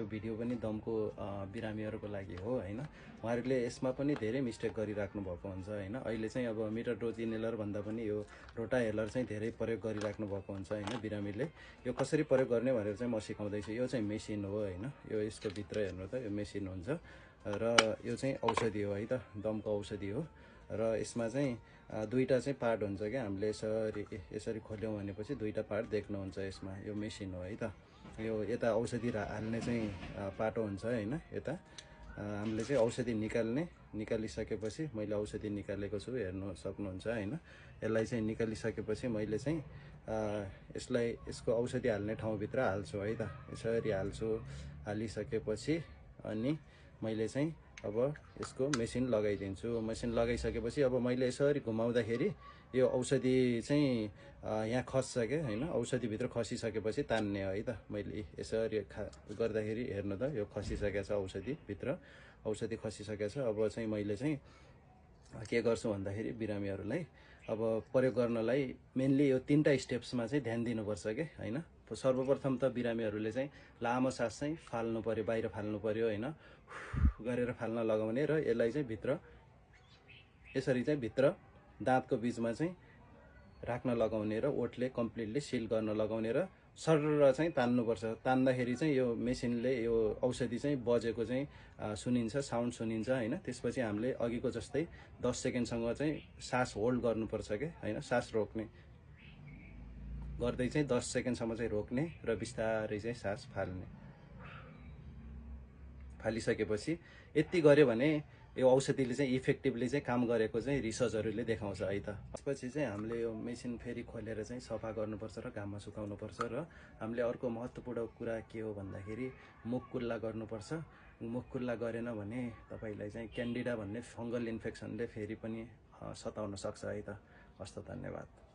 यो भिडियो पनि दमको बिरामीहरूको लागि हो हैन। उहाँहरूले यसमा पनि धेरै मिस्टेक गरिराख्नु भएको हुन्छ हैन। अहिले चाहिँ अब मिटर डोज इनहेलर भन्दा पनि यो रोटाहेलर चाहिँ धेरै प्रयोग गरिराख्नु भएको हुन्छ हैन। बिरामीले यो कसरी प्रयोग गर्ने भनेर चाहिँ म सिकाउँदैछु। यो चाहिँ मेसिन हो हैन। यो यसको भित्र हेर्नु त यो मेसिन हुन्छ र यो चाहिँ औषधि हो है त, दमको औषधि हो र यसमा चाहिँ दुईटा चाहिँ पार्ट हुन्छ क्या। हामीले यसरी खोल्यौँ भनेपछि दुईटा पार्ट देख्नुहुन्छ यसमा। यो मेसिन हो है त। यो यता औषधि हाल्ने चाहिँ पाटो हुन्छ हैन। यता हामीले चाहिँ औषधि निकालिसकेपछि मैले औषधि निकालेको छु, हेर्नु सक्नुहुन्छ हैन। यसलाई चाहिँ निकालिसकेपछि मैले चाहिँ यसको औषधि हाल्ने ठाउँभित्र हाल्छु है त। यसरी हाल्छु। हालिसकेपछि अनि मैले चाहिँ अब यसको मेसिन लगाइदिन्छु। मेसिन लगाइसकेपछि अब मैले यसरी घुमाउँदाखेरि यो औषधि चाहिँ यहाँ खस्छ क्या हैन। औषधिभित्र खसिसकेपछि तान्ने है त। मैले यसरी गर्दाखेरि हेर्नु त यो खसिसकेको छ औषधिभित्र, औषधि खसिसकेको छ। अब चाहिँ मैले चाहिँ के गर्छु भन्दाखेरि बिरामीहरूलाई अब प्रयोग गर्नलाई मेनली यो तीनटा स्टेप्समा चाहिँ ध्यान दिनुपर्छ के हैन। सर्वप्रथम त बिरामीहरूले चाहिँ लामो सास चाहिँ फाल्नु पर्यो, बाहिर फाल्नु पर्यो हैन, गरेर फाल्न लगाउने र यसलाई चाहिँ भित्र यसरी चाहिँ भित्र दाँतको बीचमा चाहिँ राख्न लगाउने र ओठले कम्प्लिटली सिल गर्न लगाउने र सरर चाहिँ तान्नुपर्छ। तान्दाखेरि चाहिँ यो मेसिनले यो औषधि चाहिँ बजेको चाहिँ सुनिन्छ, साउन्ड सुनिन्छ हैन। त्यसपछि हामीले अघिको जस्तै 10 सेकेन्डसम्म चाहिँ सास होल्ड गर्नुपर्छ के हैन। सास रोक्ने गर्दै चाहिँ 10 सेकेन्डसम्म चाहिँ रोक्ने र बिस्तारै चाहिँ सास फाल्ने। फालिसकेपछि यति गर्यो भने यो औषधिले चाहिँ इफेक्टिभली चाहिँ काम गरेको चाहिँ रिसर्चहरूले देखाउँछ है त। त्यसपछि चाहिँ हामीले यो मेसिन फेरि खोलेर चाहिँ सफा गर्नुपर्छ र घाममा सुकाउनुपर्छ र हामीले अर्को महत्त्वपूर्ण कुरा के हो भन्दाखेरि मुख कुल्ला गर्नुपर्छ। मुख कुल्ला गरेन भने तपाईलाई चाहिँ क्यान्डिडा भन्ने फङ्गल इन्फेक्सनले फेरि पनि सताउन सक्छ है त। हस्त धन्यवाद।